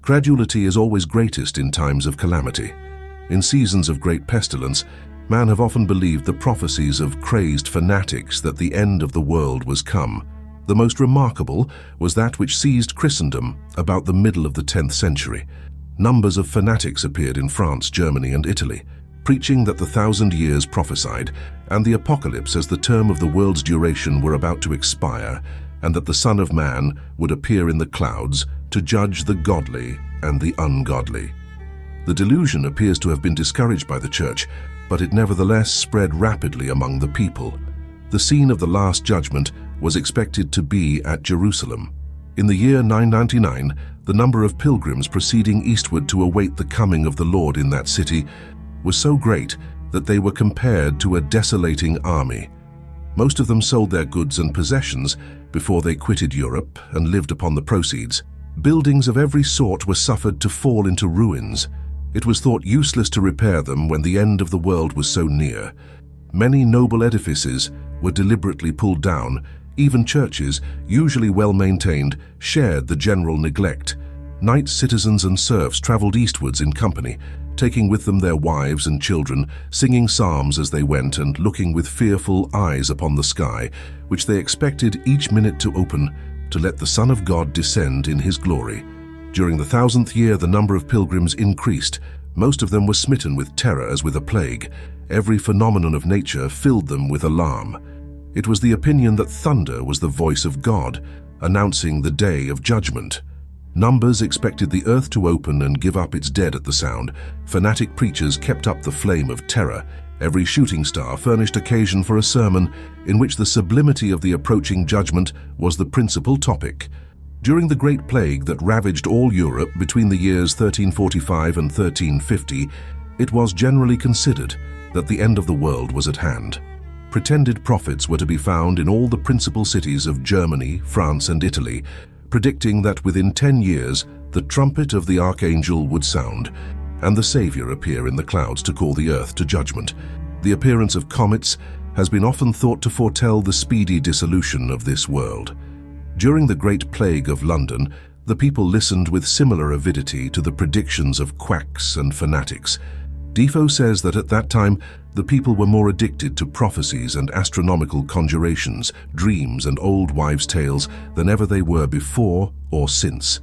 Credulity is always greatest in times of calamity. In seasons of great pestilence, man have often believed the prophecies of crazed fanatics that the end of the world was come. The most remarkable was that which seized Christendom about the middle of the 10th century. Numbers of fanatics appeared in France, Germany, and Italy, preaching that the 1,000 years prophesied and the apocalypse as the term of the world's duration were about to expire, and that the Son of Man would appear in the clouds to judge the godly and the ungodly. The delusion appears to have been discouraged by the Church, but it nevertheless spread rapidly among the people. The scene of the Last Judgment was expected to be at Jerusalem. In the year 999, the number of pilgrims proceeding eastward to await the coming of the Lord in that city was so great that they were compared to a desolating army. Most of them sold their goods and possessions before they quitted Europe and lived upon the proceeds. Buildings of every sort were suffered to fall into ruins. It was thought useless to repair them when the end of the world was so near. Many noble edifices were deliberately pulled down. Even churches, usually well maintained, shared the general neglect. Knights, citizens, and serfs traveled eastwards in company, taking with them their wives and children, singing psalms as they went and looking with fearful eyes upon the sky, which they expected each minute to open, to let the Son of God descend in his glory. During the 1,000th year, the number of pilgrims increased. Most of them were smitten with terror as with a plague. Every phenomenon of nature filled them with alarm. It was the opinion that thunder was the voice of God, announcing the day of judgment. Numbers expected the earth to open and give up its dead at the sound. Fanatic preachers kept up the flame of terror. Every shooting star furnished occasion for a sermon in which the sublimity of the approaching judgment was the principal topic. During the Great Plague that ravaged all Europe between the years 1345 and 1350, it was generally considered that the end of the world was at hand. Pretended prophets were to be found in all the principal cities of Germany, France, and Italy, predicting that within 10 years the trumpet of the archangel would sound, and the Savior appear in the clouds to call the earth to judgment. The appearance of comets has been often thought to foretell the speedy dissolution of this world. During the Great Plague of London, the people listened with similar avidity to the predictions of quacks and fanatics. Defoe says that at that time the people were more addicted to prophecies and astronomical conjurations, dreams and old wives' tales than ever they were before or since.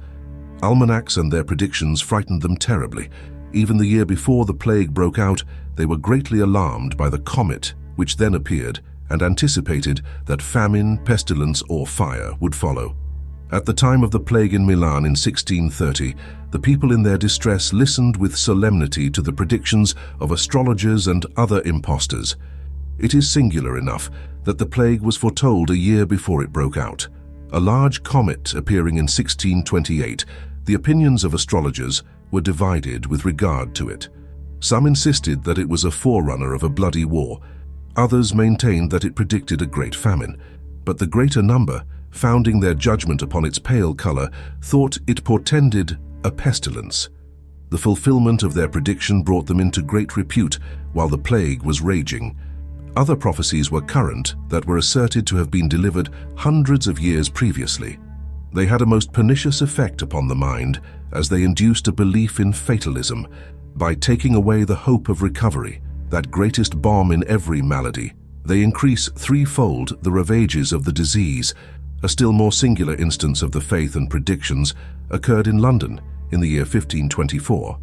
Almanacs and their predictions frightened them terribly. Even the year before the plague broke out, they were greatly alarmed by the comet which then appeared and anticipated that famine, pestilence, or fire would follow. At the time of the plague in Milan in 1630, the people in their distress listened with solemnity to the predictions of astrologers and other impostors. It is singular enough that the plague was foretold a year before it broke out. A large comet appearing in 1628, the opinions of astrologers were divided with regard to it. Some insisted that it was a forerunner of a bloody war. Others maintained that it predicted a great famine, but the greater number, founding their judgment upon its pale color, thought it portended a pestilence. The fulfillment of their prediction brought them into great repute while the plague was raging. Other prophecies were current that were asserted to have been delivered hundreds of years previously. They had a most pernicious effect upon the mind, as they induced a belief in fatalism by taking away the hope of recovery, that greatest balm in every malady. They increase threefold the ravages of the disease. A still more singular instance of the faith and predictions occurred in London in the year 1524.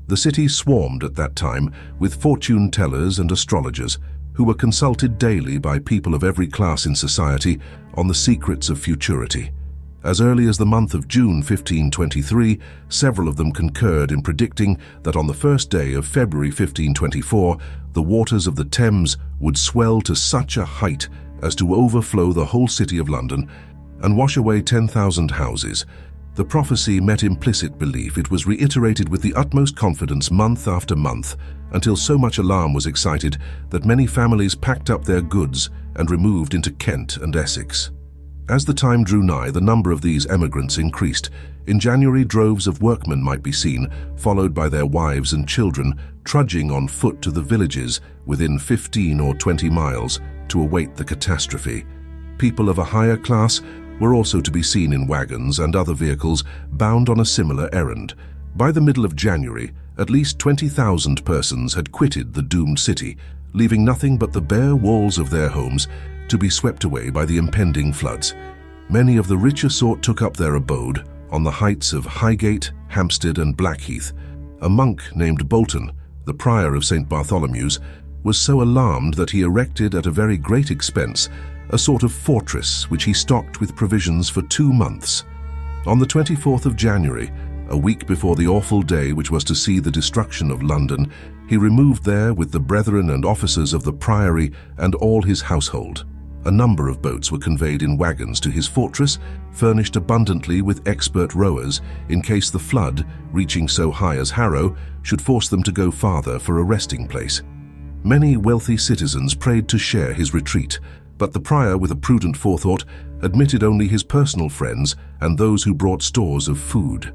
The city swarmed at that time with fortune-tellers and astrologers who were consulted daily by people of every class in society on the secrets of futurity. As early as the month of June 1523, several of them concurred in predicting that on the first day of February 1524, the waters of the Thames would swell to such a height as to overflow the whole city of London and wash away 10,000 houses. The prophecy met implicit belief. It was reiterated with the utmost confidence month after month, until so much alarm was excited that many families packed up their goods and removed into Kent and Essex. As the time drew nigh, the number of these emigrants increased. In January, droves of workmen might be seen, followed by their wives and children, trudging on foot to the villages within 15 or 20 miles to await the catastrophe. People of a higher class were also to be seen in wagons and other vehicles bound on a similar errand. By the middle of January, at least 20,000 persons had quitted the doomed city, leaving nothing but the bare walls of their homes to be swept away by the impending floods. Many of the richer sort took up their abode on the heights of Highgate, Hampstead and Blackheath. A monk named Bolton, the prior of St. Bartholomew's, was so alarmed that he erected at a very great expense a sort of fortress which he stocked with provisions for 2 months. On the 24th of January, a week before the awful day which was to see the destruction of London, he removed there with the brethren and officers of the priory and all his household. A number of boats were conveyed in wagons to his fortress, furnished abundantly with expert rowers in case the flood, reaching so high as Harrow, should force them to go farther for a resting place. Many wealthy citizens prayed to share his retreat, but the prior, with a prudent forethought, admitted only his personal friends and those who brought stores of food.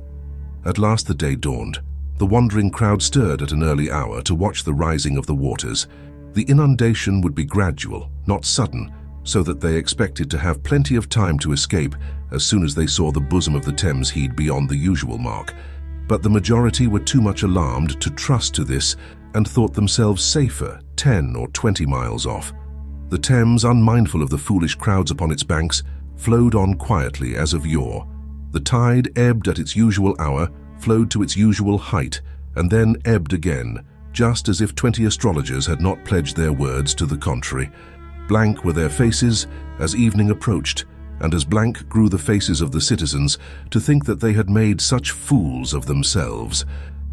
At last the day dawned. The wandering crowd stirred at an early hour to watch the rising of the waters. The inundation would be gradual, not sudden, so that they expected to have plenty of time to escape as soon as they saw the bosom of the Thames heave beyond the usual mark. But the majority were too much alarmed to trust to this and thought themselves safer 10 or 20 miles off. The Thames, unmindful of the foolish crowds upon its banks, flowed on quietly as of yore. The tide ebbed at its usual hour, flowed to its usual height, and then ebbed again, just as if 20 astrologers had not pledged their words to the contrary. Blank were their faces as evening approached, and as blank grew the faces of the citizens to think that they had made such fools of themselves.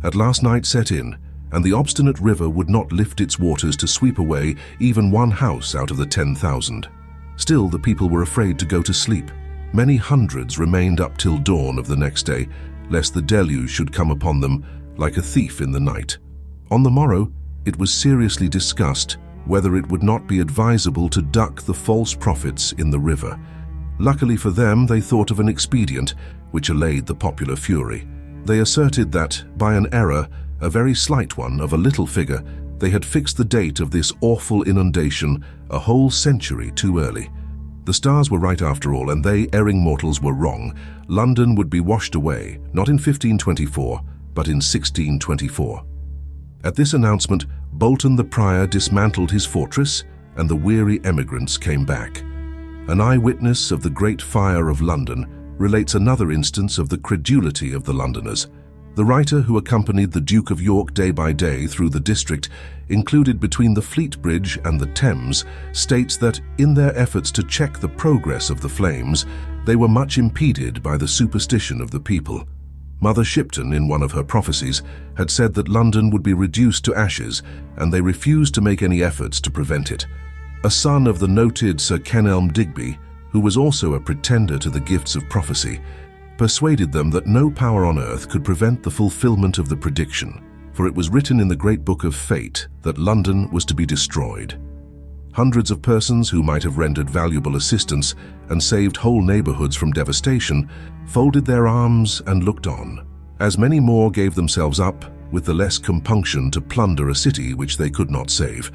At last night set in, and the obstinate river would not lift its waters to sweep away even one house out of the 10,000. Still the people were afraid to go to sleep. Many hundreds remained up till dawn of the next day, lest the deluge should come upon them like a thief in the night. On the morrow, it was seriously discussed whether it would not be advisable to duck the false prophets in the river. Luckily for them, they thought of an expedient which allayed the popular fury. They asserted that, by an error, a very slight one of a little figure, they had fixed the date of this awful inundation a whole century too early. The stars were right after all, and they, erring mortals, were wrong. London would be washed away, not in 1524, but in 1624. At this announcement, Bolton the prior dismantled his fortress, and the weary emigrants came back. An eyewitness of the great fire of London relates another instance of the credulity of the Londoners. The writer who accompanied the Duke of York day by day through the district, included between the Fleet Bridge and the Thames, states that in their efforts to check the progress of the flames, they were much impeded by the superstition of the people. Mother Shipton, in one of her prophecies, had said that London would be reduced to ashes, and they refused to make any efforts to prevent it. A son of the noted Sir Kenelm Digby, who was also a pretender to the gifts of prophecy, persuaded them that no power on earth could prevent the fulfillment of the prediction, for it was written in the great book of fate that London was to be destroyed. Hundreds of persons who might have rendered valuable assistance and saved whole neighborhoods from devastation folded their arms and looked on, as many more gave themselves up with the less compunction to plunder a city which they could not save.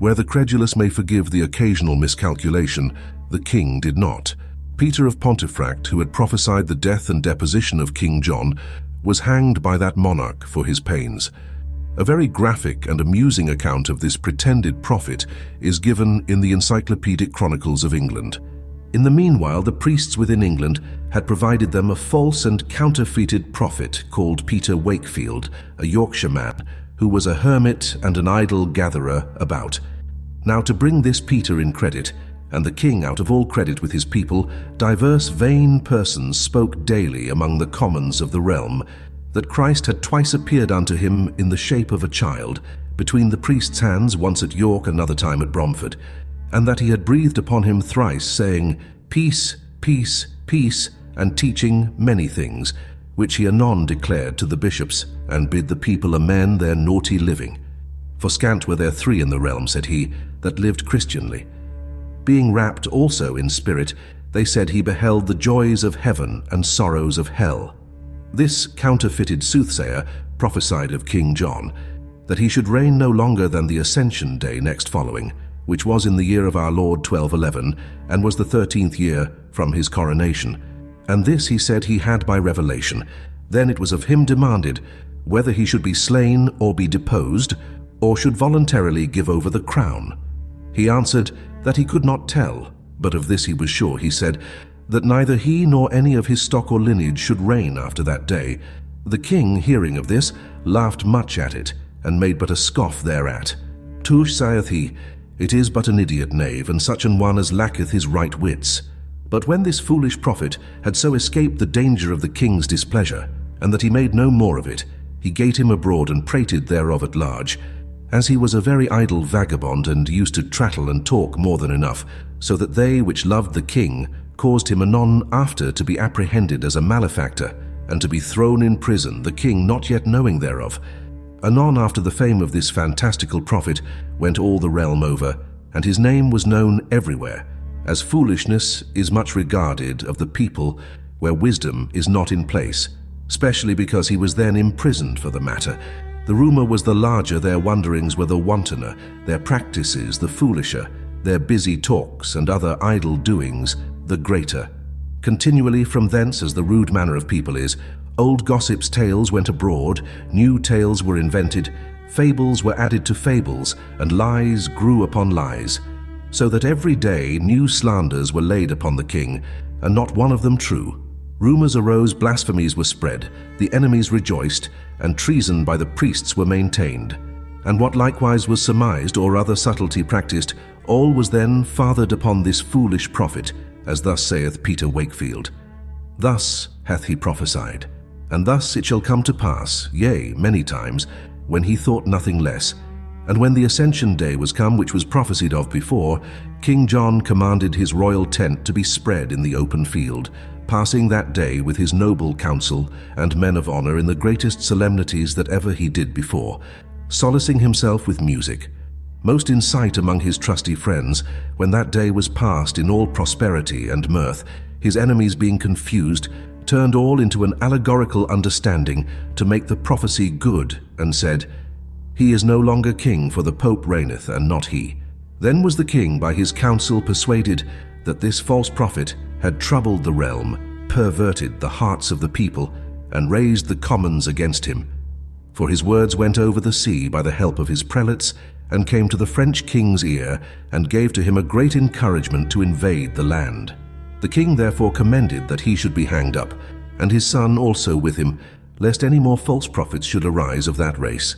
Where the credulous may forgive the occasional miscalculation, the king did not. Peter of Pontefract, who had prophesied the death and deposition of King John, was hanged by that monarch for his pains. A very graphic and amusing account of this pretended prophet is given in the Encyclopedic Chronicles of England. In the meanwhile, the priests within England had provided them a false and counterfeited prophet called Peter Wakefield, a Yorkshire man, who was a hermit and an idol gatherer about. Now, to bring this Peter in credit, and the king out of all credit with his people, diverse vain persons spoke daily among the commons of the realm, that Christ had twice appeared unto him in the shape of a child, between the priest's hands, once at York, another time at Bromford, and that he had breathed upon him thrice, saying, Peace, peace, peace, and teaching many things, which he anon declared to the bishops, and bid the people amend their naughty living. For scant were there 3 in the realm, said he, that lived Christianly. Being wrapped also in spirit, they said he beheld the joys of heaven and sorrows of hell. This counterfeited soothsayer prophesied of King John, that he should reign no longer than the Ascension Day next following, which was in the year of our Lord 1211, and was the 13th year from his coronation, and this he said he had by revelation. Then it was of him demanded whether he should be slain or be deposed, or should voluntarily give over the crown. He answered that he could not tell, but of this he was sure. He said that neither he nor any of his stock or lineage should reign after that day. The king, hearing of this, laughed much at it, and made but a scoff thereat. Tush, saith he, it is but an idiot knave, and such an one as lacketh his right wits. But when this foolish prophet had so escaped the danger of the king's displeasure, and that he made no more of it, he gate him abroad and prated thereof at large, as he was a very idle vagabond, and used to tattle and talk more than enough, so that they which loved the king caused him anon after to be apprehended as a malefactor, and to be thrown in prison, the king not yet knowing thereof. Anon after the fame of this fantastical prophet went all the realm over, and his name was known everywhere, as foolishness is much regarded of the people where wisdom is not in place, specially because he was then imprisoned for the matter. The rumour was the larger their wonderings were the wantoner, their practices the foolisher, their busy talks and other idle doings the greater. Continually from thence, as the rude manner of people is, old gossips' tales went abroad, new tales were invented, fables were added to fables, and lies grew upon lies, so that every day new slanders were laid upon the king, and not one of them true. Rumours arose, blasphemies were spread, the enemies rejoiced, and treason by the priests were maintained. And what likewise was surmised or other subtlety practiced, all was then fathered upon this foolish prophet, as thus saith Peter Wakefield. Thus hath he prophesied, and thus it shall come to pass, yea, many times, when he thought nothing less. And when the Ascension Day was come, which was prophesied of before, King John commanded his royal tent to be spread in the open field, passing that day with his noble council and men of honour in the greatest solemnities that ever he did before, solacing himself with music. Most in sight among his trusty friends, when that day was passed in all prosperity and mirth, his enemies being confused, turned all into an allegorical understanding to make the prophecy good, and said, He is no longer king, for the Pope reigneth, and not he. Then was the king by his counsel persuaded that this false prophet had troubled the realm, perverted the hearts of the people, and raised the commons against him. For his words went over the sea by the help of his prelates, and came to the French king's ear, and gave to him a great encouragement to invade the land. The king therefore commended that he should be hanged up, and his son also with him, lest any more false prophets should arise of that race.